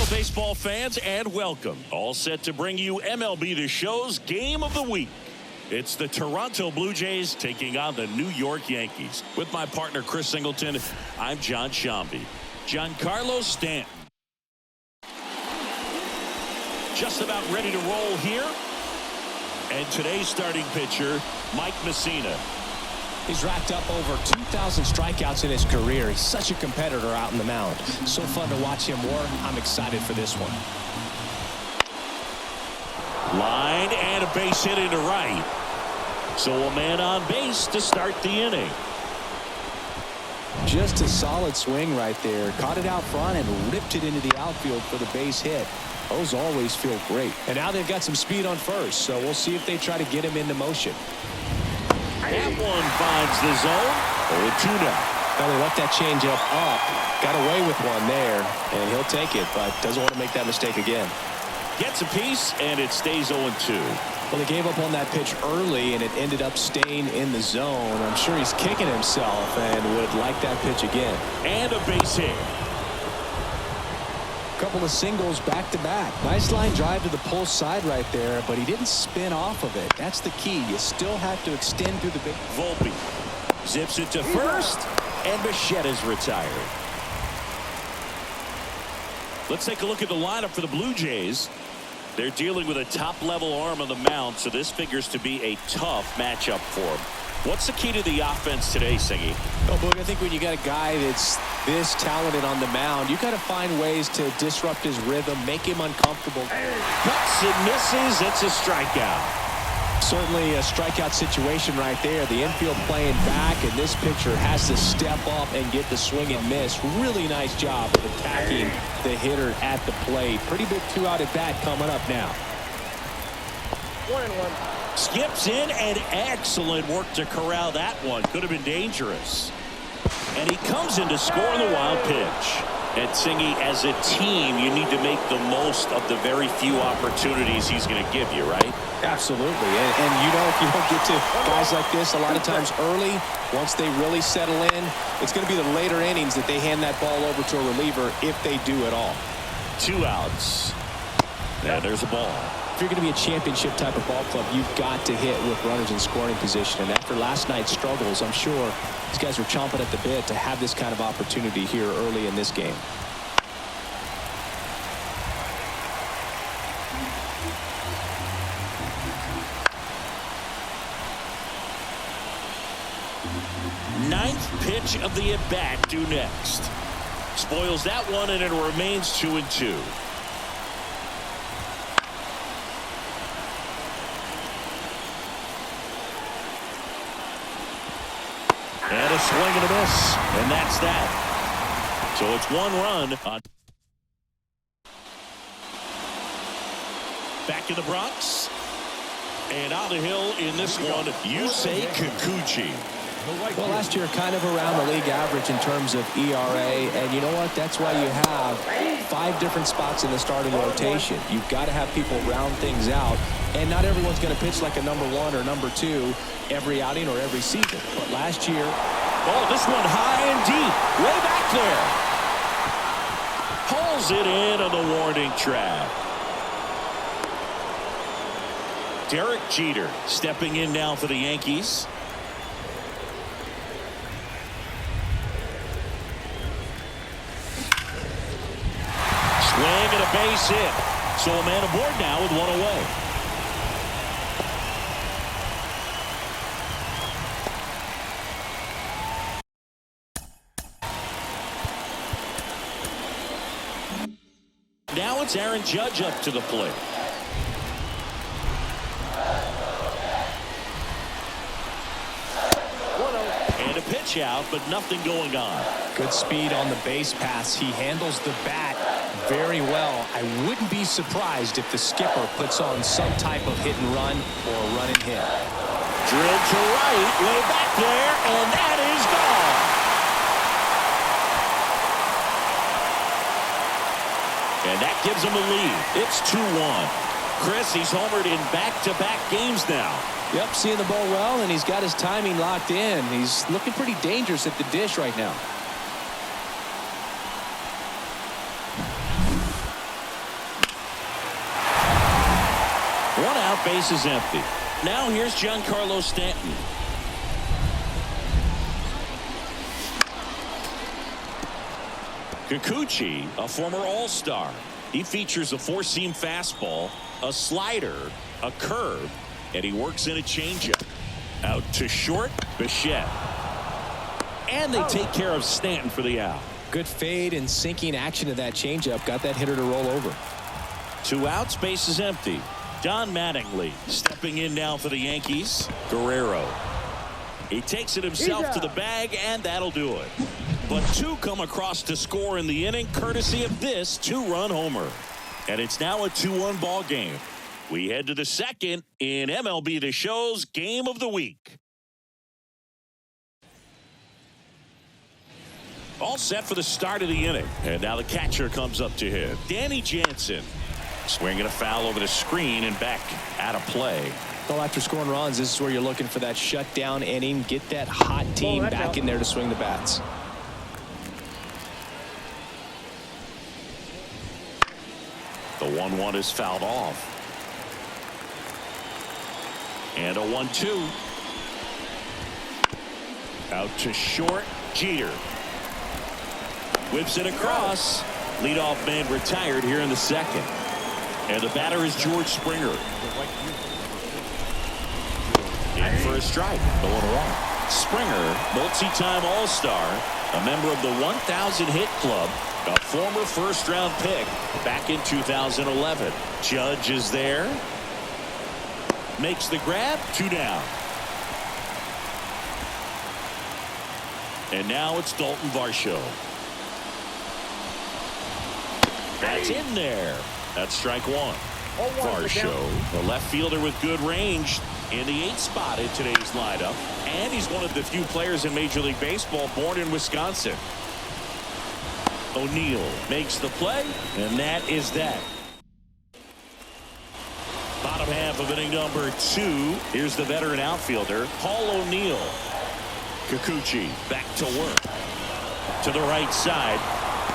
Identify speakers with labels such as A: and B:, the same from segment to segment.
A: baseball fans, and welcome. All set to bring you MLB The Show's Game of the Week. It's the Toronto Blue Jays taking on the New York Yankees. With my partner, Chris Singleton, I'm John Shambi. Giancarlo Stanton. Just about ready to roll here. And today's starting pitcher, Mike Messina.
B: He's racked up over 2,000 strikeouts in his career. He's such a competitor out in the mound. So fun to watch him work. I'm excited for this one.
A: Line and a base hit into right. So a man on base to start the inning.
B: Just a solid swing right there. Caught it out front and ripped it into the outfield for the base hit. Those always feel great. And now they've got some speed on first, so we'll see if they try to get him into motion.
A: That one finds the zone. 0-2 now.
B: Well, he left that changeup up. Got away with one there, and he'll take it, but doesn't want to make that mistake again.
A: Gets a piece, and it stays 0-2.
B: Well, they gave up on that pitch early, and it ended up staying in the zone. I'm sure he's kicking himself and would like that pitch again.
A: And a base hit.
B: Couple of singles back-to-back. Nice line drive to the pull side right there, but he didn't spin off of it. That's the key. You still have to extend through the big.
A: Volpe zips it to first, and Bichetta's retired. Let's take a look at the lineup for the Blue Jays. They're dealing with a top-level arm on the mound, so this figures to be a tough matchup for them. What's the key to the offense today, Singy?
B: Oh, Boog, I think when you got a guy that's this talented on the mound, you got to find ways to disrupt his rhythm, make him uncomfortable.
A: Cuts and misses. It's a strikeout.
B: Certainly a strikeout situation right there. The infield playing back, and this pitcher has to step up and get the swing and miss. Really nice job of attacking the hitter at the plate. Pretty big two-out at bat coming up now.
C: 1-1.
A: Skips in, and excellent work to corral that one. Could have been dangerous. And he comes in to score on the wild pitch. And Singy, as a team, you need to make the most of the very few opportunities he's going to give you, right?
B: Absolutely. And you know, if you don't get to guys like this a lot of times early, once they really settle in, it's going to be the later innings that they hand that ball over to a reliever if they do at all. 2 outs.
A: And there's a ball.
B: If you're going to be a championship type of ball club, you've got to hit with runners in scoring position. And after last night's struggles, I'm sure these guys were chomping at the bit to have this kind of opportunity here early in this game.
A: Ninth pitch of the at-bat due next. Spoils that one, and it remains 2-2. And a swing and a miss, and that's that. So it's 1 run on. Back in the Bronx. And on the hill in this one, Yusei Kikuchi.
B: Well, last year kind of around the league average in terms of ERA, and you know what? That's why you have 5 different spots in the starting rotation. You've got to have people round things out, and not everyone's going to pitch like a number 1 or number 2 every outing or every season. But last year,
A: oh, this one high and deep, way back there. Pulls it in on the warning track. Derek Jeter stepping in now for the Yankees. Swing and a base hit. So a man aboard now with 1 away. Now it's Aaron Judge up to the plate. And a pitch out, but nothing going on.
B: good speed on the base paths. He handles the bat very well. I wouldn't be surprised if the skipper puts on some type of hit and run or a run and hit.
A: Drilled to right, way back there, and that is gone. And that gives him a lead. It's 2-1. Chris, he's homered in back-to-back games now.
B: Yep, seeing the ball well, and he's got his timing locked in. He's looking pretty dangerous at the dish right now.
A: that base is empty. Now here's Giancarlo Stanton. Kikuchi, a former All-Star. He features a four-seam fastball, a slider, a curve, and he works in a changeup. Out to short, Bichette. And they take care of Stanton for the out.
B: Good fade and sinking action to that changeup. Got that hitter to roll over.
A: 2 outs, base is empty. Don Mattingly stepping in now for the Yankees. Guerrero. He takes it himself to the bag, and that'll do it. But 2 come across to score in the inning, courtesy of this 2-run homer. And it's now a 2-1 ball game. We head to the second in MLB The Show's Game of the Week. All set for the start of the inning. And now the catcher comes up to hit. Danny Jansen. Swinging a foul over the screen and back out of play.
B: Well, after scoring runs, this is where you're looking for that shutdown inning. Get that hot team back in there to swing the bats.
A: The 1-1 is fouled off. And a 1-2. Out to short. Jeter. Whips it across. Leadoff man retired here in the second. And the batter is George Springer. In for a strike. 0-1. Springer, multi-time All-Star, a member of the 1,000 hit club, a former first-round pick back in 2011. Judge is there. Makes the grab. 2 down. And now it's Dalton Varsho. That's in there. That's strike 1. Varsho, the left fielder with good range, in the 8th spot in today's lineup. And he's one of the few players in Major League Baseball born in Wisconsin. O'Neill makes the play, and that is that. Bottom half of inning number 2. Here's the veteran outfielder, Paul O'Neill. Kikuchi back to work. To the right side.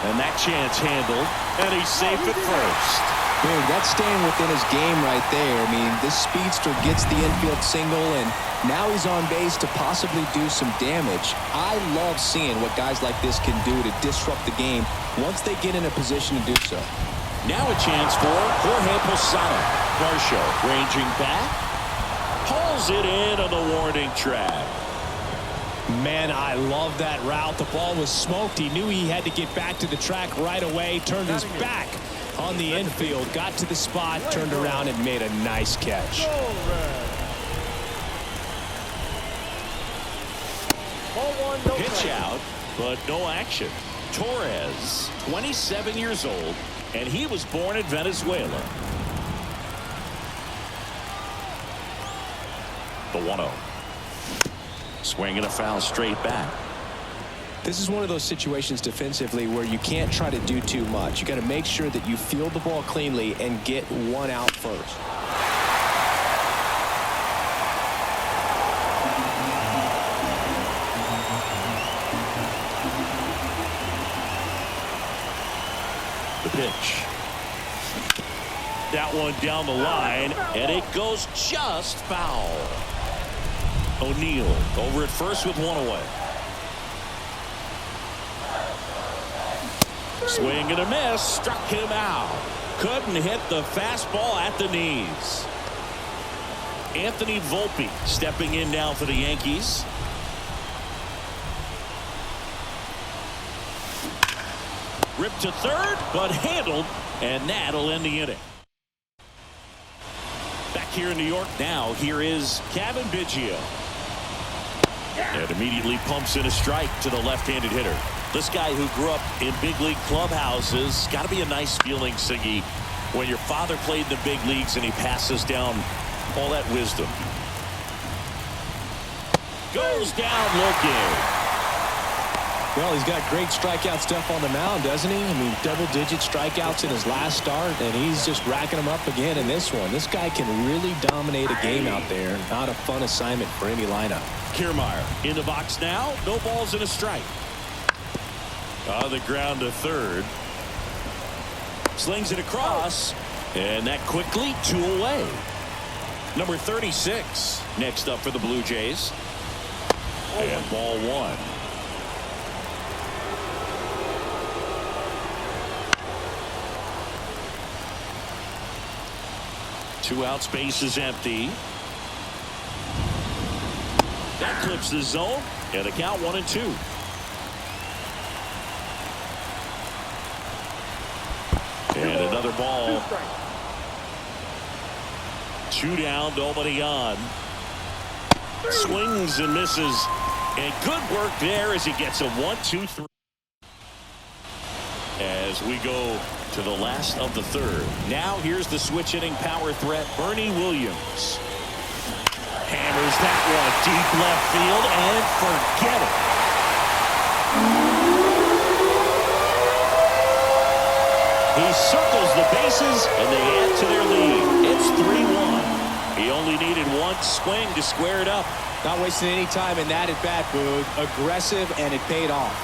A: And that chance handled. And he's safe at first.
B: Big, that's staying within his game right there. I mean, this speedster gets the infield single, and now he's on base to possibly do some damage. I love seeing what guys like this can do to disrupt the game once they get in a position to do so.
A: Now a chance for Jorge Posada. Varsho ranging back. Pulls it in on the warning track.
B: Man, I love that route. The ball was smoked. He knew he had to get back to the track right away. Turned his back on the infield. Got to the spot, turned around, and made a nice catch.
A: Pitch out, but no action. Torres, 27 years old, and he was born in Venezuela. The 1-0. Swinging a foul straight back.
B: This is one of those situations defensively where you can't try to do too much. You got to make sure that you field the ball cleanly and get one out first.
A: The pitch. That one down the line, and it goes just foul. O'Neill over at first with 1 away. Swing and a miss. Struck him out. Couldn't hit the fastball at the knees. Anthony Volpe stepping in now for the Yankees. Ripped to third, but handled, and that'll end the inning. Back here in New York now, here is Kevin Biggio. And immediately pumps in a strike to the left-handed hitter. This guy who grew up in big league clubhouses, got to be a nice feeling, Siggy, when your father played in the big leagues and he passes down all that wisdom. Goes down looking.
B: Well, he's got great strikeout stuff on the mound, doesn't he? I mean, double-digit strikeouts in his last start, and he's just racking them up again in this one. This guy can really dominate a game out there. Not a fun assignment for any lineup.
A: Kiermaier in the box now. No balls and a strike. On the ground to third. Slings it across, and that quickly 2 away. Number 36 next up for the Blue Jays. And ball one. Two outs, base is empty. That clips the zone, and the count 1-2. And another ball. Two down, nobody on. Swings and misses. And good work there as he gets a 1-2-3. As we go to the last of the third. Now here's the switch hitting power threat, Bernie Williams. Hammers that one deep left field and forget it. He circles the bases and they add to their lead. It's 3-1. He only needed one swing to square it up.
B: Not wasting any time in that at bat, Boog. Aggressive, and it paid off.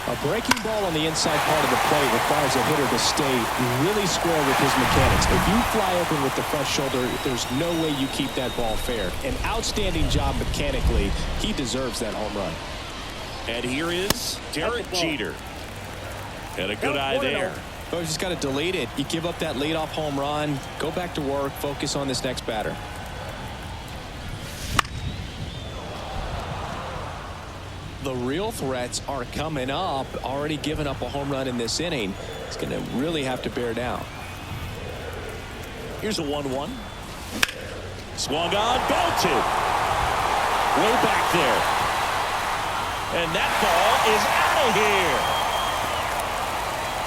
B: A breaking ball on the inside part of the plate requires a hitter to stay really square with his mechanics. If you fly open with the front shoulder, there's no way you keep that ball fair. An outstanding job mechanically. He deserves that home run.
A: And here is Derek Jeter. And a good eye there.
B: Oh, you just got to delete it. You give up that leadoff home run, go back to work, focus on this next batter. The real threats are coming up. Already given up a home run in this inning. He's going to really have to bear down.
A: Here's a 1-1. Swung on, belted. Way back there. And that ball is out of here.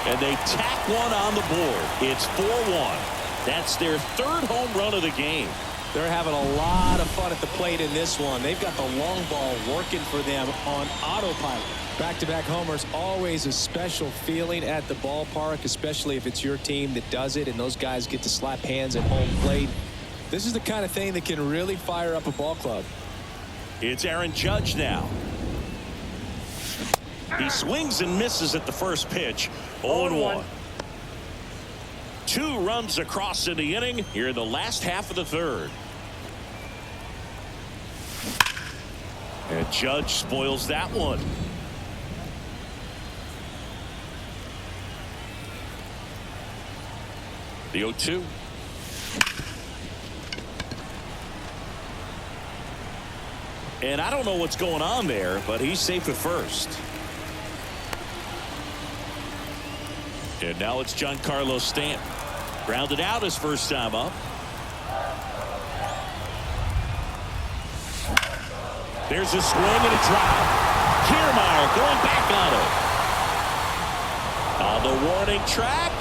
A: And they tack one on the board. It's 4-1. That's their third home run of the game.
B: They're having a lot of fun at the plate in this one. They've got the long ball working for them on autopilot. Back-to-back homers, always a special feeling at the ballpark, especially if it's your team that does it and those guys get to slap hands at home plate. This is the kind of thing that can really fire up a ball club.
A: It's Aaron Judge now. He swings and misses at the first pitch. 0-1. 2 runs across in the inning here in the last half of the third. And Judge spoils that one. The 0-2. And I don't know what's going on there, but he's safe at first. And now it's Giancarlo Stanton. Grounded out his first time up. There's a swing and a drop. Kiermaier going back on it. On the warning track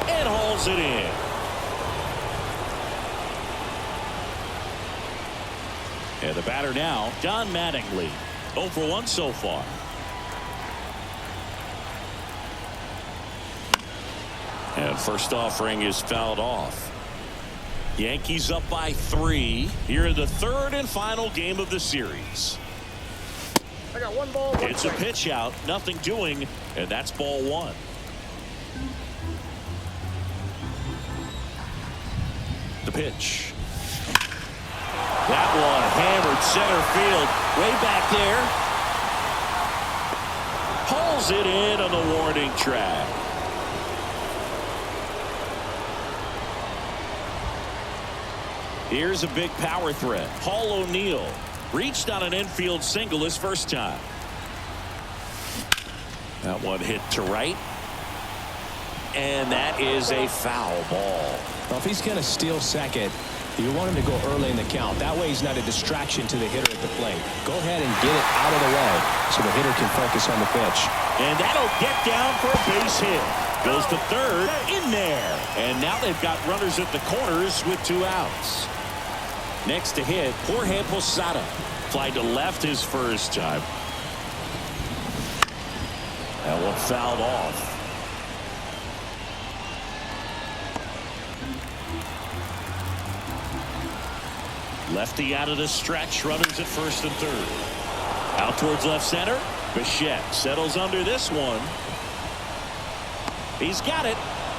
A: and hauls it in. And the batter now, Don Mattingly. 0 for 1 so far. And first offering is fouled off. Yankees up by 3 here in the third and final game of the series.
C: I got one ball.
A: It's a pitch out, nothing doing, and that's ball 1. The pitch. That one hammered center field, way back there. Hauls it in on the warning track. Here's a big power threat. Paul O'Neill reached on an infield single his first time. That one hit to right. And that is a foul ball.
B: Well, if he's going to steal second, you want him to go early in the count. That way he's not a distraction to the hitter at the plate. Go ahead and get it out of the way so the hitter can focus on the pitch.
A: And that'll get down for a base hit. Goes to third, in there. And now they've got runners at the corners with 2 outs. Next to hit, Jorge Posada. Fly to left his first time. That one fouled off. Lefty out of the stretch, runners at first and third. Out towards left center. Bichette settles under this one. He's got it.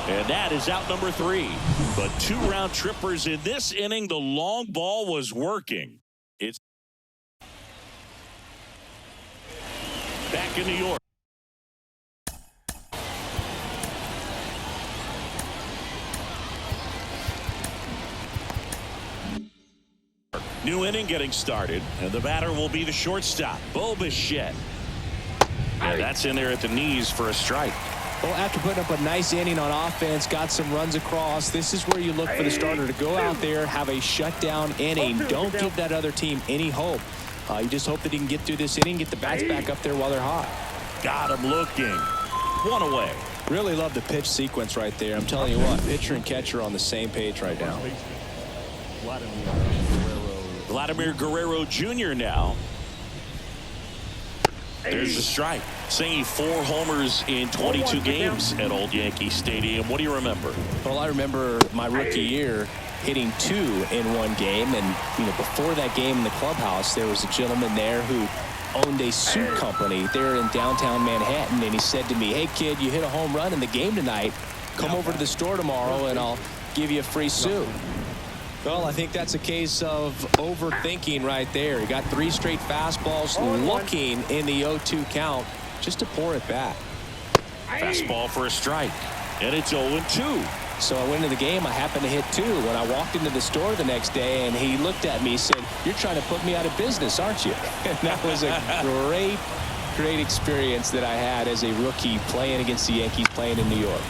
A: And that is out number 3. But 2 round trippers in this inning. The long ball was working. It's back in New York. New inning getting started, and the batter will be the shortstop, Bo Bichette. And that's in there at the knees for a strike.
B: Well, after putting up a nice inning on offense, got some runs across, this is where you look for the starter to go out there, have a shutdown inning. Don't give that other team any hope. You just hope that he can get through this inning, get the bats back up there while they're hot.
A: Got him looking. 1 away.
B: Really love the pitch sequence right there. I'm telling you what, pitcher and catcher on the same page right now.
A: Vladimir Guerrero Jr. now. There's the strike. Saying 4 homers in 22 games at Old Yankee Stadium. What do you remember?
B: Well, I remember my rookie year hitting 2 in one game. And, before that game in the clubhouse, there was a gentleman there who owned a suit company there in downtown Manhattan. And he said to me, hey, kid, you hit a home run in the game tonight. Come over to the store tomorrow and I'll give you a free suit. Well, I think that's a case of overthinking right there. He got 3 straight fastballs looking in the 0-2 count just to pour it back.
A: Fastball for a strike. And it's 0-2.
B: So I went into the game. I happened to hit 2 when I walked into the store the next day, and he looked at me and said, you're trying to put me out of business, aren't you? And that was a great experience that I had as a rookie playing against the Yankees, playing in New York.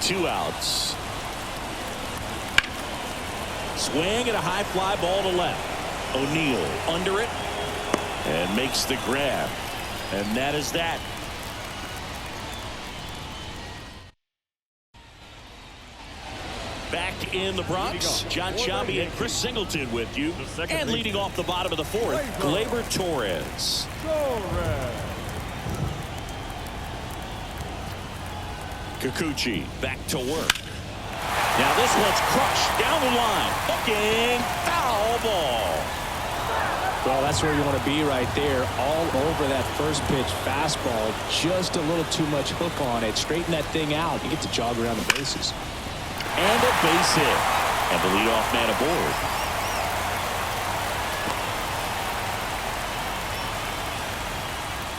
A: 2 outs. Swing and a high fly ball to left. O'Neill under it and makes the grab. And that is that. Back in the Bronx, John Sciambi and Chris Singleton with you. And leading off the bottom of the 4th, Gleyber Torres. Kikuchi back to work. Now this one's crushed down the line. Looking, foul ball.
B: Well, that's where you want to be right there. All over that first pitch fastball. Just a little too much hook on it. Straighten that thing out. You get to jog around the bases.
A: And a base hit. And the leadoff man aboard.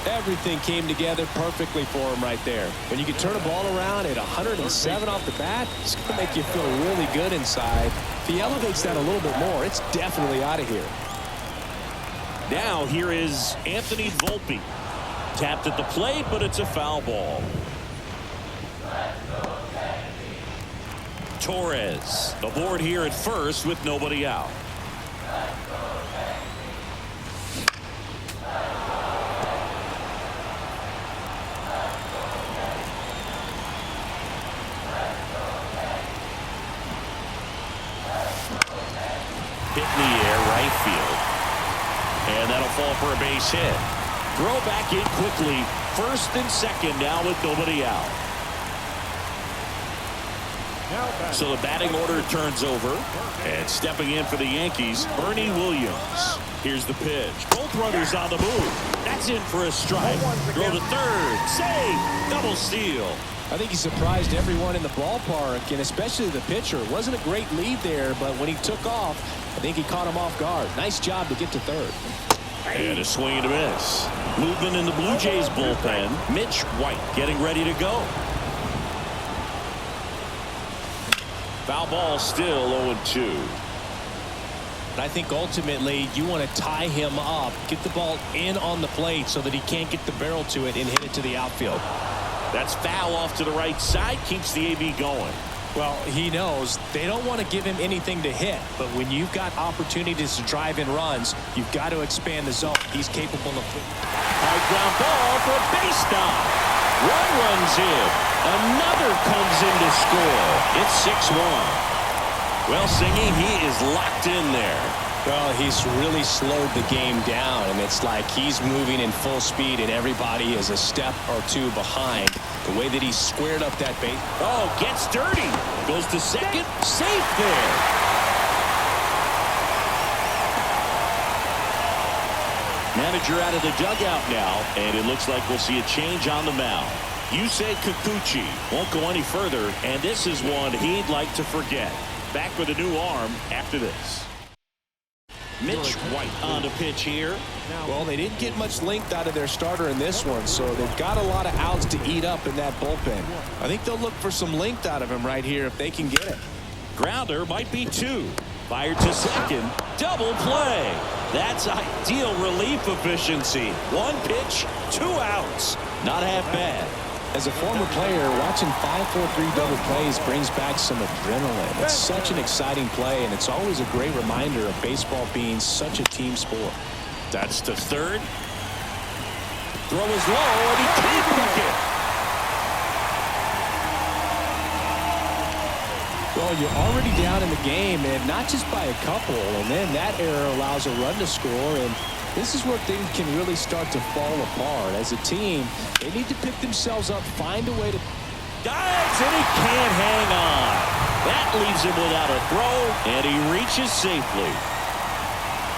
B: Everything came together perfectly for him right there. When you can turn a ball around at 107 off the bat, it's going to make you feel really good inside. If he elevates that a little bit more, it's definitely out of here.
A: Now here is Anthony Volpe. Tapped at the plate, but it's a foul ball. Torres aboard here at first with nobody out. Hit in the air, right field. And that'll fall for a base hit. Throw back in quickly. First and second now with nobody out. So the batting order turns over. And stepping in for the Yankees, Bernie Williams. Here's the pitch. Both runners on the move. That's in for a strike. Throw to third. Save. Double steal.
B: I think he surprised everyone in the ballpark, and especially the pitcher. It wasn't a great lead there, but when he took off, I think he caught him off guard. Nice job to get to third.
A: And a swing and a miss. Movement in the Blue Jays bullpen. Mitch White getting ready to go. Foul ball still 0-2.
B: And I think ultimately you want to tie him up, get the ball in on the plate so that he can't get the barrel to it and hit it to the outfield.
A: That's foul off to the right side. Keeps the AB going.
B: Well, he knows they don't want to give him anything to hit, but when you've got opportunities to drive in runs, you've got to expand the zone. He's capable of.
A: High ground ball for a base stop. One runs in. Another comes in to score. It's 6-1. Well, Singy, he is locked in there.
B: Well, he's really slowed the game down, and it's like he's moving in full speed, and everybody is a step or two behind. The way that he squared up that base.
A: Oh, gets dirty. Goes to second. Safe there. Manager out of the dugout now, and it looks like we'll see a change on the mound. Yusei Kikuchi won't go any further, and this is one he'd like to forget. Back with a new arm after this. Mitch White on the pitch here.
B: Well, they didn't get much length out of their starter in this one, so they've got a lot of outs to eat up in that bullpen. I think they'll look for some length out of him right here if they can get it.
A: Grounder might be 2. Fired to second. Double play. That's ideal relief efficiency. 1 pitch, 2 outs. Not half bad.
B: As a former player, watching 5-4-3 double plays brings back some adrenaline. It's such an exciting play, and it's always a great reminder of baseball being such a team sport.
A: That's to third. Throw is low, and he can't pick it.
B: Well, you're already down in the game, and not just by a couple, and then that error allows a run to score, and this is where things can really start to fall apart. As a team, they need to pick themselves up, find a way to...
A: Dives, and he can't hang on. That leaves him without a throw, and he reaches safely.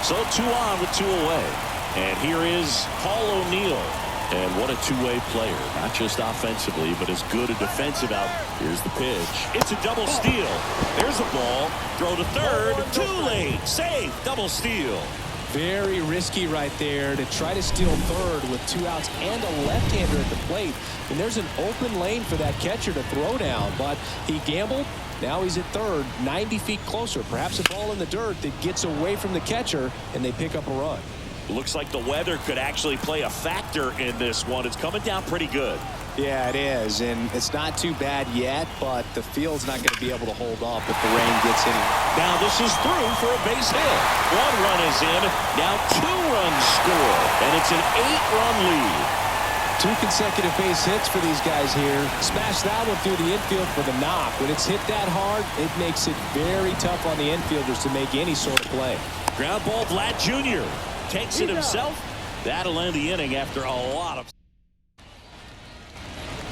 A: So 2 on with 2 away. And here is Paul O'Neill. And what a two-way player. Not just offensively, but as good a defensive out. Here's the pitch. It's a double steal. There's a ball. Throw to third. Too late. Safe. Double steal.
B: Very risky right there to try to steal third with 2 outs and a left-hander at the plate. And there's an open lane for that catcher to throw down. But he gambled. Now he's at third, 90 feet closer. Perhaps a ball in the dirt that gets away from the catcher, and they pick up a run.
A: Looks like the weather could actually play a factor in this one. It's coming down pretty good.
B: Yeah, it is, and it's not too bad yet, but the field's not going to be able to hold up if the rain gets in.
A: Now this is through for a base hit. 1 run is in. Now 2 runs score, and it's an 8-run lead.
B: 2 consecutive base hits for these guys here. Smash that one through the infield for the knock. When it's hit that hard, it makes it very tough on the infielders to make any sort of play.
A: Ground ball, Vlad Jr. takes it himself. That'll end the inning after a lot of...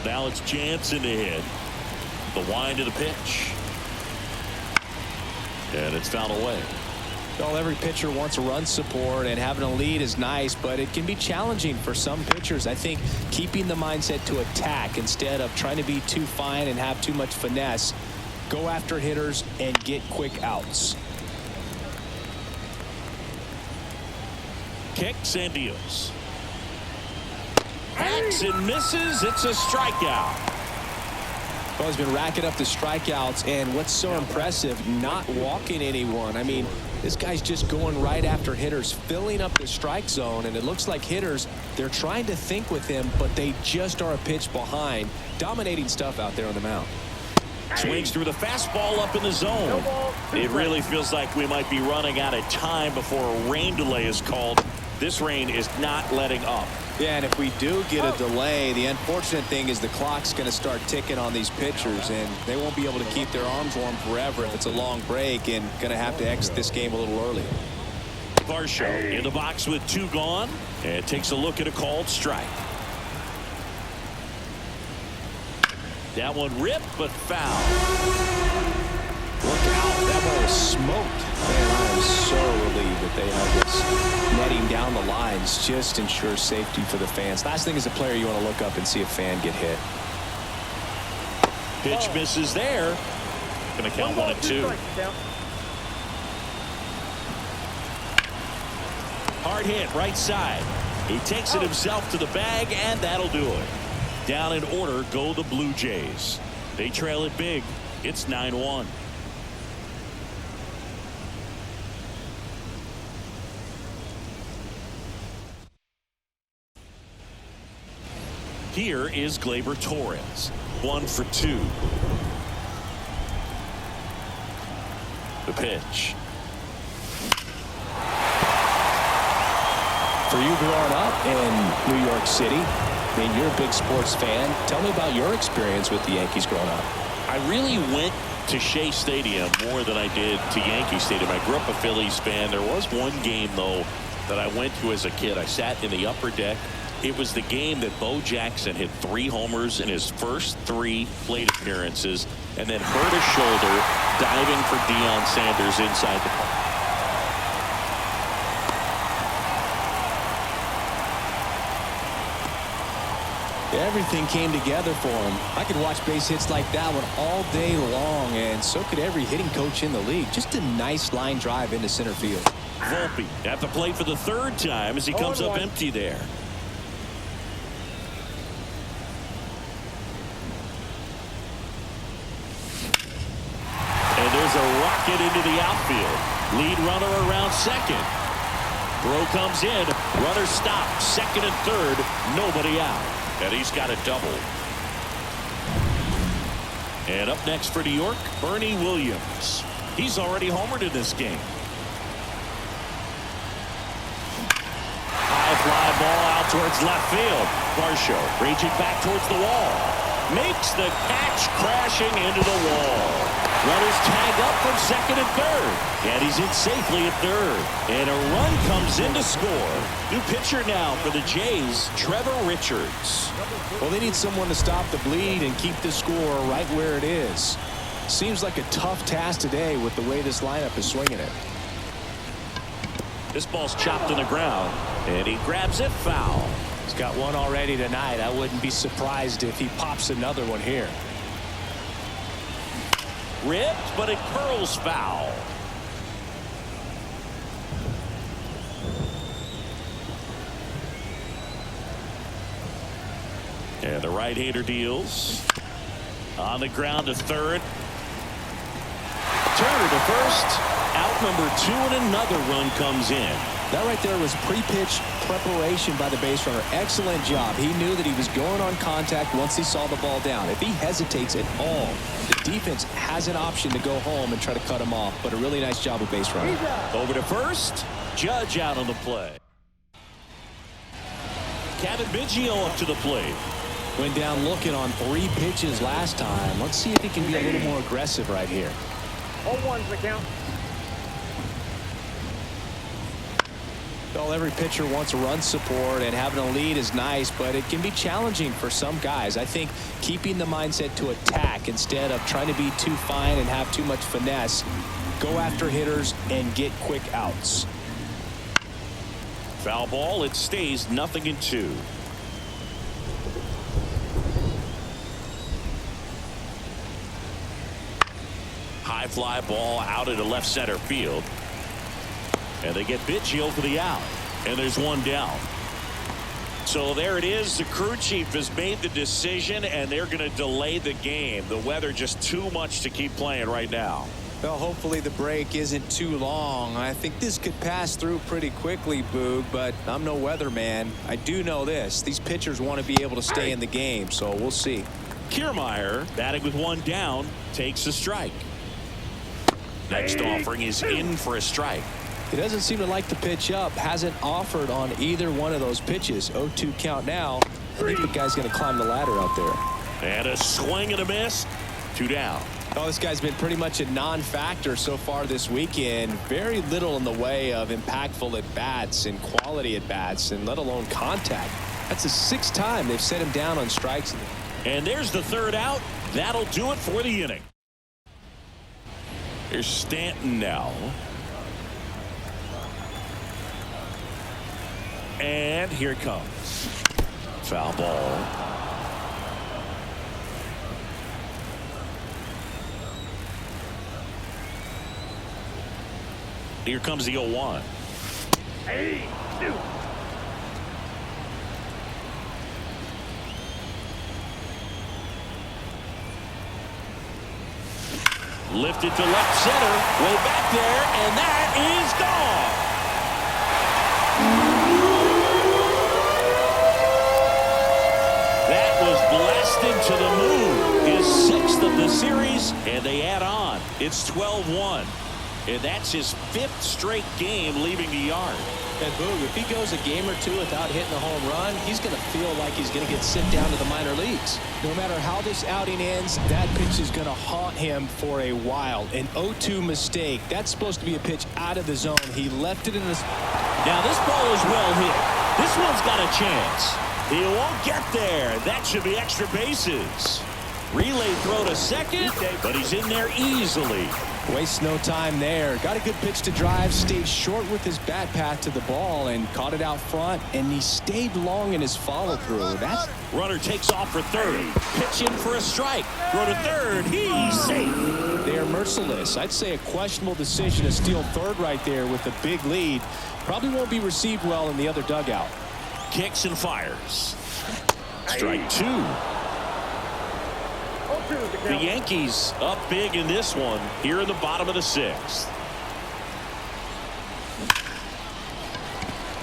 A: Now it's Jansen to hit. The wind of the pitch. And it's fouled away.
B: Well, every pitcher wants a run support, and having a lead is nice, but it can be challenging for some pitchers. I think keeping the mindset to attack instead of trying to be too fine and have too much finesse. Go after hitters and get quick outs.
A: Kicks and deals. Hacks and misses. It's a strikeout.
B: Well, he's been racking up the strikeouts, and what's so impressive, not walking anyone. I mean, this guy's just going right after hitters, filling up the strike zone, and it looks like hitters, they're trying to think with him, but they just are a pitch behind. Dominating stuff out there on the mound.
A: Swings through the fastball up in the zone. It really feels like we might be running out of time before a rain delay is called. This rain is not letting up.
B: Yeah, and if we do get a delay, the unfortunate thing is the clock's going to start ticking on these pitchers, and they won't be able to keep their arms warm forever if it's a long break, and going to have to exit this game a little early.
A: Varsho in the box with 2 gone, and takes a look at a called strike. That one ripped, but foul.
B: Look out, that ball was smoked. Man, I am so relieved that they have this netting down the lines. Just ensures safety for the fans. Last thing as a player, you want to look up and see a fan get hit.
A: Pitch misses there. Going to count 1 and 2. Hard hit right side. He takes it himself to the bag, and that'll do it. Down in order go the Blue Jays. They trail it big. It's 9-1. Here is Gleyber Torres. 1 for 2. The pitch.
B: For you growing up in New York City, I mean, you're a big sports fan. Tell me about your experience with the Yankees growing up.
A: I really went to Shea Stadium more than I did to Yankee Stadium. I grew up a Phillies fan. There was one game, though, that I went to as a kid. I sat in the upper deck. It was the game that Bo Jackson hit 3 homers in his first 3 plate appearances and then hurt his shoulder diving for Deion Sanders inside the park.
B: Everything came together for him. I could watch base hits like that one all day long, and so could every hitting coach in the league. Just a nice line drive into center field.
A: Volpe at the plate for the third time as he comes up empty there. And there's a rocket into the outfield. Lead runner around second. Throw comes in. Runner stopped. Second and third. Nobody out. And he's got a double. And up next for New York, Bernie Williams. He's already homered in this game. High fly ball out towards left field. Varsho reaching back towards the wall. Makes the catch, crashing into the wall. Runners tag up from second and third. And he's in safely at third. And a run comes in to score. New pitcher now for the Jays, Trevor Richards.
B: Well, they need someone to stop the bleed and keep the score right where it is. Seems like a tough task today with the way this lineup is swinging it.
A: This ball's chopped in the ground. And he grabs it foul.
B: He's got one already tonight. I wouldn't be surprised if he pops another one here.
A: Ripped, but it curls foul. And the right-hander deals. On the ground to third. Turner to first. Out number 2, and another run comes in.
B: That right there was pre-pitch preparation by the base runner. Excellent job. He knew that he was going on contact once he saw the ball down. If he hesitates at all, the defense has an option to go home and try to cut him off. But a really nice job of base running.
A: Over to first. Judge out on the play. Kevin Biggio up to the plate.
B: Went down looking on 3 pitches last time. Let's see if he can be a little more aggressive right here.
C: 0-1's the count.
B: Well, every pitcher wants run support, and having a lead is nice, but it can be challenging for some guys. I think keeping the mindset to attack instead of trying to be too fine and have too much finesse. Go after hitters and get quick outs.
A: Foul ball. It stays 0-2. High fly ball out into left center field. And they get Biggio for the out. And there's one down. So there it is. The crew chief has made the decision, and they're going to delay the game. The weather just too much to keep playing right now.
B: Well, hopefully the break isn't too long. I think this could pass through pretty quickly, Boog, but I'm no weatherman. I do know this. These pitchers want to be able to stay in the game, so we'll see.
A: Kiermaier, batting with one down, takes a strike. Next offering is in for a strike.
B: He doesn't seem to like the pitch up. Hasn't offered on either one of those pitches. 0-2 count now. I think the guy's going to climb the ladder out there.
A: And a swing and a miss. 2 down.
B: Oh, this guy's been pretty much a non-factor so far this weekend. Very little in the way of impactful at-bats and quality at-bats, and let alone contact. That's the 6th time they've set him down on strikes.
A: And there's the third out. That'll do it for the inning. Here's Stanton now. And here it comes. Foul ball. Here comes the 0-1.
C: Hey, dude.
A: Lifted to left center. Way back there. And that is gone. That was blasted to the moon. His 6th of the series. And they add on. It's 12-1. And that's his 5th straight game leaving the yard.
B: And Boog, if he goes a game or two without hitting a home run, he's going to feel like he's going to get sent down to the minor leagues. No matter how this outing ends, that pitch is going to haunt him for a while. An 0-2 mistake. That's supposed to be a pitch out of the zone. He left it in the...
A: Now this ball is well hit. This one's got a chance. He won't get there. That should be extra bases. Relay throw to second, but he's in there easily.
B: Wastes no time there. Got a good pitch to drive, stayed short with his bat path to the ball and caught it out front, and he stayed long in his follow-through. That's
A: runner takes off for third. Pitch in for a strike. Throw to third. He's safe.
B: They are merciless. I'd say a questionable decision to steal third right there with a big lead. Probably won't be received well in the other dugout.
A: Kicks and fires. Strike two. The Yankees up big in this one here in the bottom of the sixth.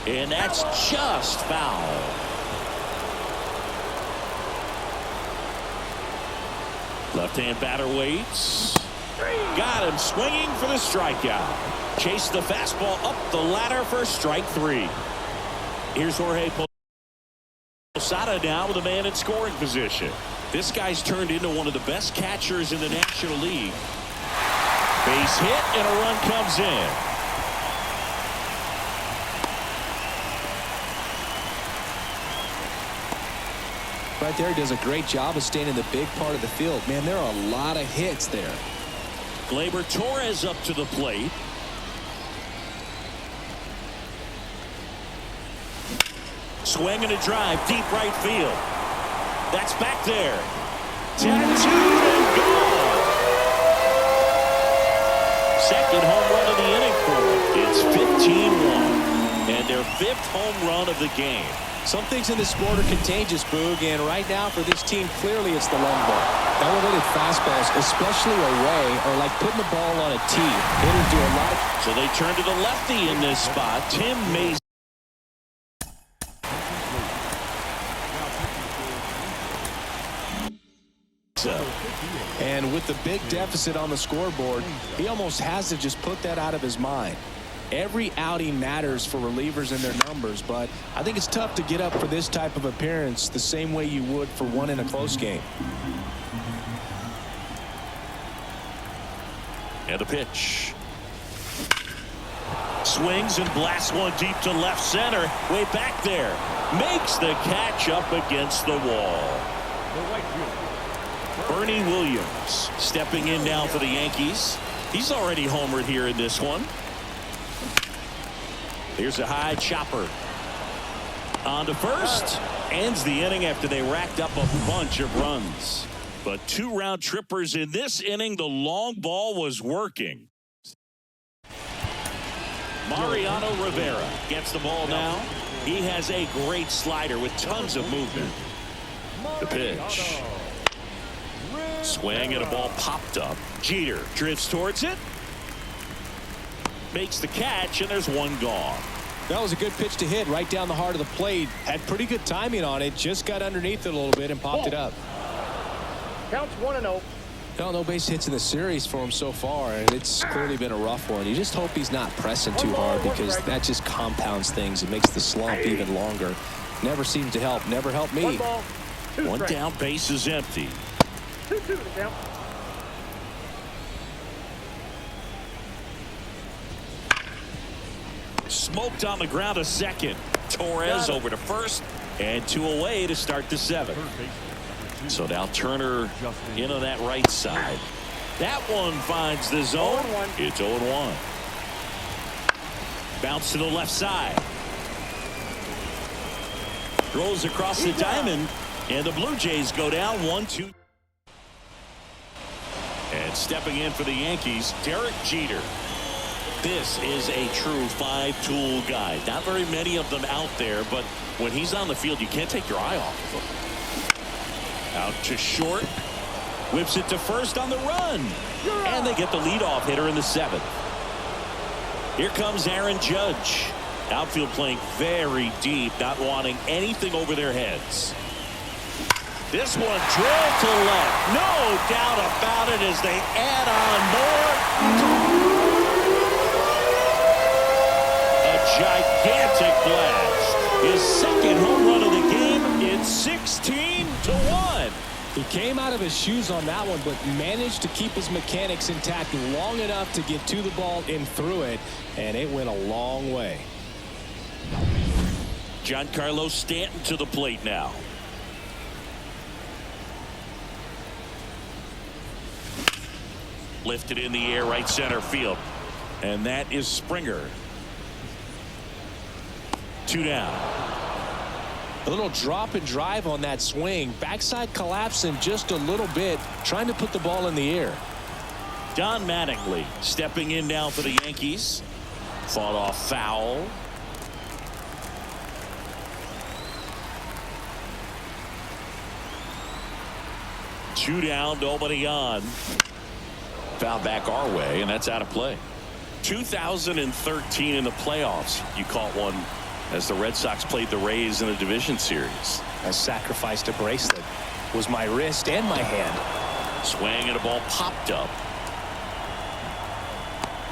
A: And that's just foul. Left-hand batter waits. Got him swinging for the strikeout. Chased the fastball up the ladder for strike three. Here's Jorge Posada now with a man in scoring position. This guy's turned into one of the best catchers in the National League. Base hit and a run comes in.
B: Right there, he does a great job of staying in the big part of the field. Man, there are a lot of hits there.
A: Gleyber Torres up to the plate. Swing and a drive, deep right field. That's back there. Tattooed and gone. Second home run of the inning for him. It's 15-1. And their fifth home run of the game.
B: Some things in this sport are contagious, Boog, and right now for this team, clearly it's the long ball. Elevated fastballs, especially away, are like putting the ball on a tee. Hitters do a lot of...
A: So they turn to the lefty in this spot, Tim Mays.
B: And with the big deficit on the scoreboard, he almost has to just put that out of his mind. Every outing matters for relievers and their numbers, but I think it's tough to get up for this type of appearance the same way you would for one in a close game.
A: And a pitch. Swings and blasts one deep to left center. Way back there. Makes the catch up against the wall. Bernie Williams stepping in now for the Yankees. He's already homered here in this one. Here's a high chopper. On to first. Ends the inning after they racked up a bunch of runs. But two round trippers in this inning. The long ball was working. Mariano Rivera gets the ball now. He has a great slider with tons of movement. The pitch. Swing and a ball popped up. Jeter drifts towards it. Makes the catch, and there's one gone.
B: That was a good pitch to hit right down the heart of the plate. Had pretty good timing on it. Just got underneath it a little bit and popped it up.
C: Counts 1-0.
B: No base hits in the series for him so far, and it's clearly been a rough one. You just hope he's not pressing too hard because that just compounds things. It makes the slump even longer. Never seems to help. Never helped me.
A: One down, base is empty.
C: 2-2 to count.
A: Smoked on the ground a second. Torres over to first and two away to start the seventh. So now Turner in on that right side. That one finds the zone. It's 0-1. Bounce to the left side. Throws across the diamond, and the Blue Jays go down 1-2. And stepping in for the Yankees, Derek Jeter. This is a true five-tool guy. Not very many of them out there, but when he's on the field, you can't take your eye off of him. Out to short. Whips it to first on the run. And they get the leadoff hitter in the seventh. Here comes Aaron Judge. Outfield playing very deep, not wanting anything over their heads. This one drilled to left. No doubt about it as they add on more. A gigantic blast. His second home run of the game. It's 16-1.
B: He came out of his shoes on that one, but managed to keep his mechanics intact long enough to get to the ball and through it, and it went a long way.
A: Giancarlo Stanton to the plate now. Lifted in the air, right center field. And that is Springer. 2 down.
B: A little drop and drive on that swing. Backside collapsing just a little bit, trying to put the ball in the air.
A: Don Mattingly stepping in now for the Yankees. Fought off foul. Two down, nobody on. Foul back our way, and that's out of play. 2013 in the playoffs, you caught one as the Red Sox played the Rays in a division series.
B: I sacrificed a bracelet. Was my wrist and my hand.
A: Swing and a ball popped up.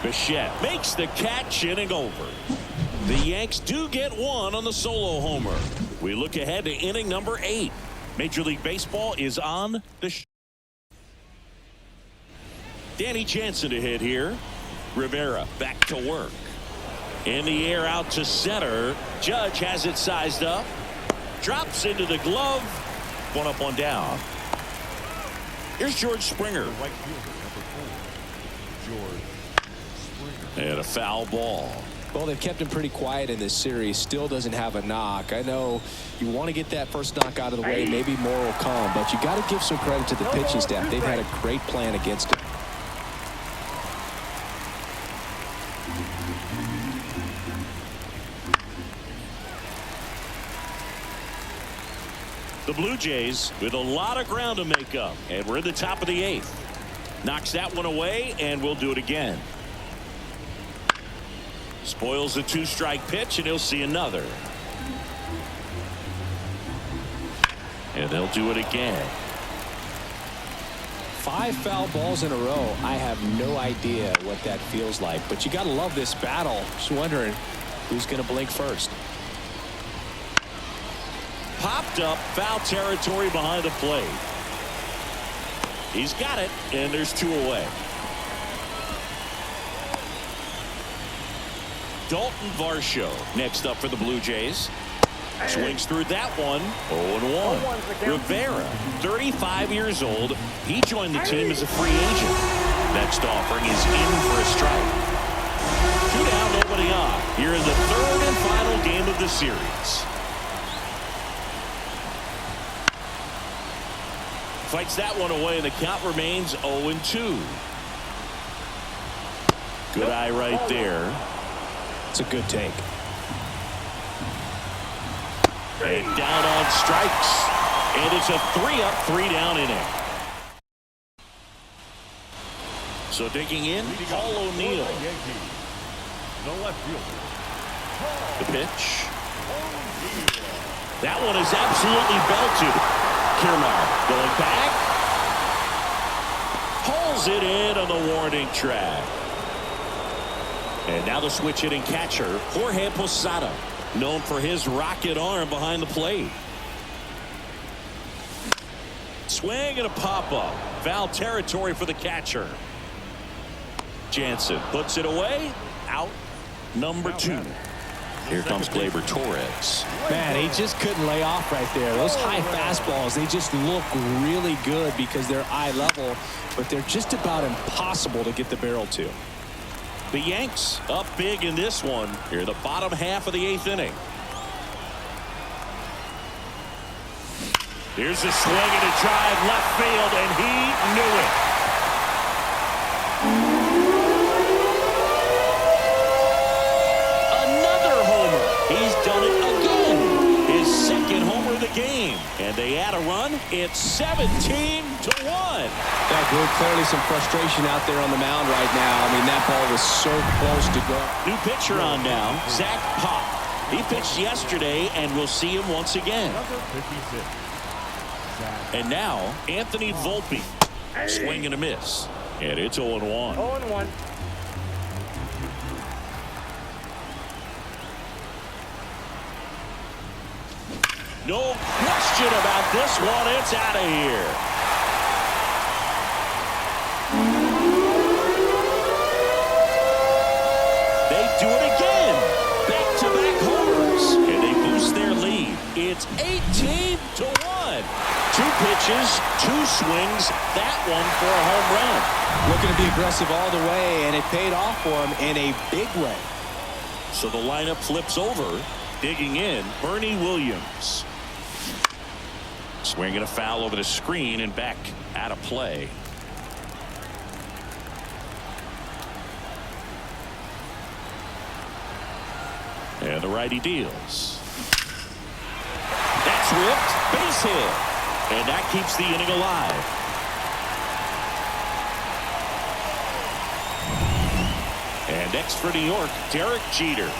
A: Bichette makes the catch, inning over. The Yanks do get one on the solo homer. We look ahead to inning number 8. Major League Baseball is on the Danny Jansen to hit here. Rivera back to work. In the air out to center. Judge has it sized up. Drops into the glove. One up, one down. Here's George Springer. And a foul ball.
B: Well, they've kept him pretty quiet in this series. Still doesn't have a knock. I know you want to get that first knock out of the way. Maybe more will come, but you got to give some credit to the pitching staff. They've had a great plan against him.
A: The Blue Jays with a lot of ground to make up, and we're in the top of the 8th. Knocks that one away, and we'll do it again. Spoils the 2-strike pitch, and he'll see another. And they'll do it again.
B: 5 foul balls in a row. I have no idea what that feels like, but you got to love this battle. Just wondering who's going to blink first.
A: Popped up, foul territory behind the plate. He's got it, and there's 2 away. Dalton Varsho next up for the Blue Jays. Swings through that one. 0-1. Rivera, 35 years old. He joined the team as a free agent. Next offering is in for a strike. 2 down, nobody on. Here in the 3rd and final game of the series. Fights that one away, and the count remains 0-2. Good eye right there.
B: It's a good take.
A: And down on strikes. And it's a 3-up, 3-down inning. So digging in, Paul O'Neill. The pitch. That one is absolutely belted. Kiermaier going back. Pulls it in on the warning track. And now the switch hitting catcher, Jorge Posada, known for his rocket arm behind the plate. Swing and a pop-up. Foul territory for the catcher. Jansen puts it away. Out number 2. Here comes Gleyber Torres.
B: Man, he just couldn't lay off right there. Those high fastballs, they just look really good because they're eye level, but they're just about impossible to get the barrel to.
A: The Yanks up big in this one. Here in the bottom half of the 8th inning. Here's a swing and a drive left field, and he knew it. Another homer. He's done it again. His 2nd homer of the game. And they add a run. It's 17-1.
B: That good. Clearly some frustration out there on the mound right now. I mean, that ball was so close to go.
A: New pitcher on now, Zach Pop. He pitched yesterday, and we'll see him once again. And now, Anthony Volpe. Swing and a miss. And it's 0-1.
C: 0-1.
A: No question about this one. It's out of here. They do it again. Back-to-back homers. And they boost their lead. It's 18-1. 2 pitches, 2 swings, that one for a home run.
B: Looking to be aggressive all the way, and it paid off for him in a big way.
A: So the lineup flips over. Digging in, Bernie Williams. Swinging a foul over the screen and back out of play. And the righty deals. That's ripped. Base hit. And that keeps the inning alive. And next for New York, Derek Jeter.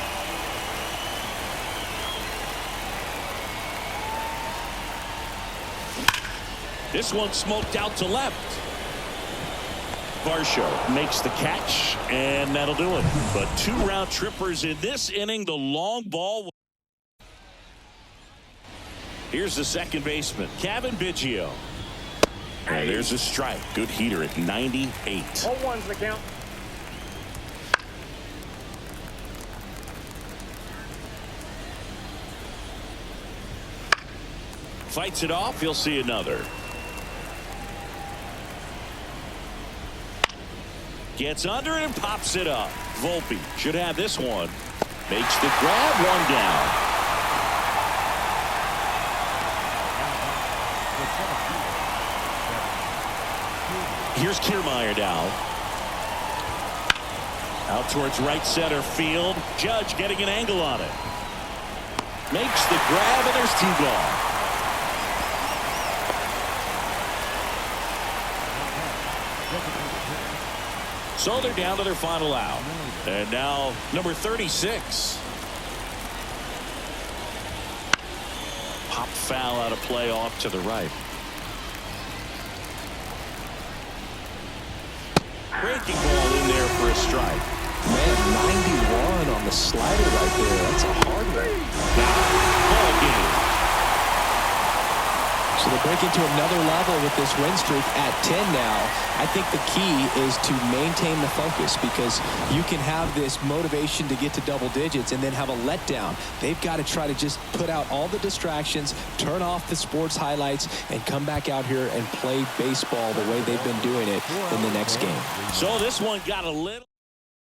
A: This one smoked out to left. Varsho makes the catch, and that'll do it. But 2 round trippers in this inning. The long ball. Here's the second baseman, Kevin Biggio. And there's a strike. Good heater at 98.
C: 0-1's the count.
A: Fights it off. He'll see another. Gets under it and pops it up. Volpe should have this one. Makes the grab. 1 down. Here's Kiermaier now. Out towards right center field. Judge getting an angle on it. Makes the grab, and there's 2 gone. So they're down to their final out. And now number 36. Pop foul out of play off to the right. Breaking ball in there for a strike.
B: Man, 91 on the slider right there. That's a hard one.
A: Ball game.
B: So they break into another level with this win streak at 10 now. I think the key is to maintain the focus, because you can have this motivation to get to double digits and then have a letdown. They've got to try to just put out all the distractions, turn off the sports highlights, and come back out here and play baseball the way they've been doing it in the next game.
A: So this one got a little...